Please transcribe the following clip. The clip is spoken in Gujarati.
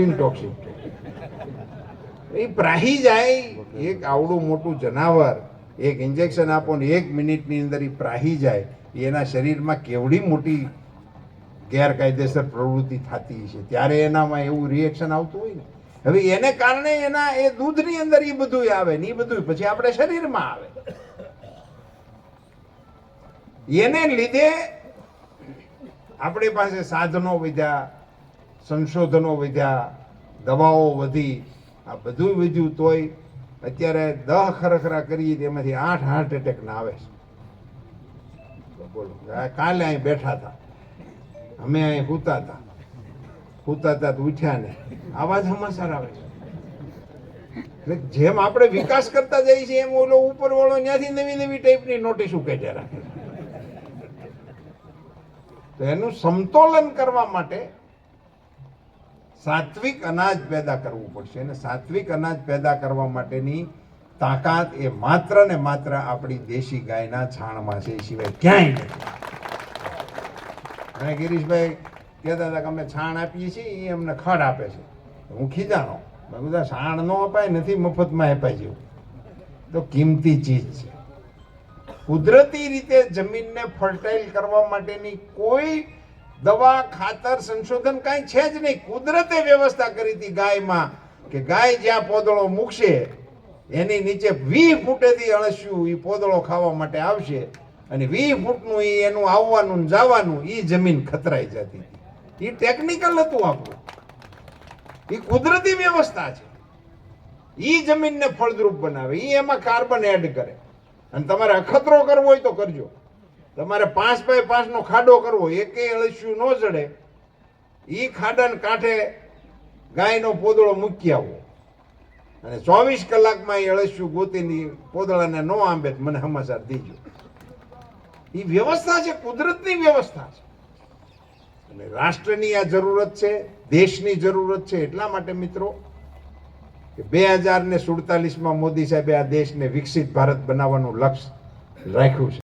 ટોક્સિક એ પ્રાહી જાય. એક આવડું મોટું જનાવર એક ઇન્જેક્શન આપો ને 1 મિનિટની અંદર એ પ્રાહી જાય, એના શરીરમાં કેવડી મોટી ગેરકાયદેસર પ્રવૃત્તિ થતી છે, ત્યારે એનામાં એવું રિએક્શન આવતું હોય ને. હવે એને કારણે એના એ દૂધની અંદર એ બધું આવે ને એ બધું પછી આપણે શરીરમાં આવે. એને લીધે આપણી પાસે સાધનો વધ્યા, સંશોધનો વધ્યા, દવાઓ વધી, આ બધું વધ્યું, તોય અત્યારે 10 ખરખરા કરીએ તેમાંથી 8 હાર્ટ એટેક ના આવે છે. બોલો, કાલે અહીં બેઠા હતા, અમે અહીં સૂતા હતા તો ઉઠ્યા ને આવા જ સમાચાર આવે છે. એટલે જેમ આપણે વિકાસ કરતા જઈએ છીએ એમ ઓલો ઉપર વાળો ત્યાંથી નવી નવી ટાઈપની નોટિસો કાઢ્યા રાખે. તો એનું સમતોલન કરવા માટે સાત્વિક અનાજ પેદા કરવું પડશે, અને સાત્વિક અનાજ પેદા કરવા માટેની તાકાત એ માત્ર ને માત્ર આપણી દેશી ગાયના છાણમાં છે, એ સિવાય ક્યાંય નથી. અને ગિરીશભાઈ કહેતા હતા કે અમે છાણ આપીએ છીએ, એ અમને ખડ આપે છે. હું ખીજાણો, બધા છાણ નો અપાય, નથી મફતમાં અપાય જેવું. તો કિંમતી ચીજ છે. કુદરતી રીતે જમીનને ફર્ટાઇલ કરવા માટેની કોઈ દવા, ખાતર, સંશોધન કાંઈ છે જ નહીં. કુદરતે વ્યવસ્થા કરી હતી ગાયમાં કે ગાય જ્યાં પોદળો મૂકશે એની નીચે 20 ફૂટેથી અળસિયું એ પોદળો ખાવા માટે આવશે, અને 20 ફૂટનું એનું આવવાનું ને જવાનું એ જમીન ખતરાઈ જતી હતી. એ ટેકનિકલ હતું આપણું, એ કુદરતી વ્યવસ્થા છે. એ જમીનને ફળદ્રુપ બનાવે, એ એમાં કાર્બન એડ કરે. અને તમારે અખતરો કરવો હોય તો કરજો. તમારે 5 બાય 5 નો ખાડો કરવો, એકે અળસિયું ન જડે, એ ખાડાને કાંઠે ગાયનો પોદળો મૂકી આવો, અને 24 કલાકમાં એ અળસિયું ગોતીની પોદળાને ન આંબે મને સમાચાર દીજો. એ વ્યવસ્થા છે, કુદરતની વ્યવસ્થા છે. અને રાષ્ટ્રની આ જરૂરત છે, દેશની જરૂરત છે. એટલા માટે મિત્રો કે 2047માં મોદી સાહેબે આ દેશને વિકસિત ભારત બનાવવાનું લક્ષ્ય રાખ્યું છે.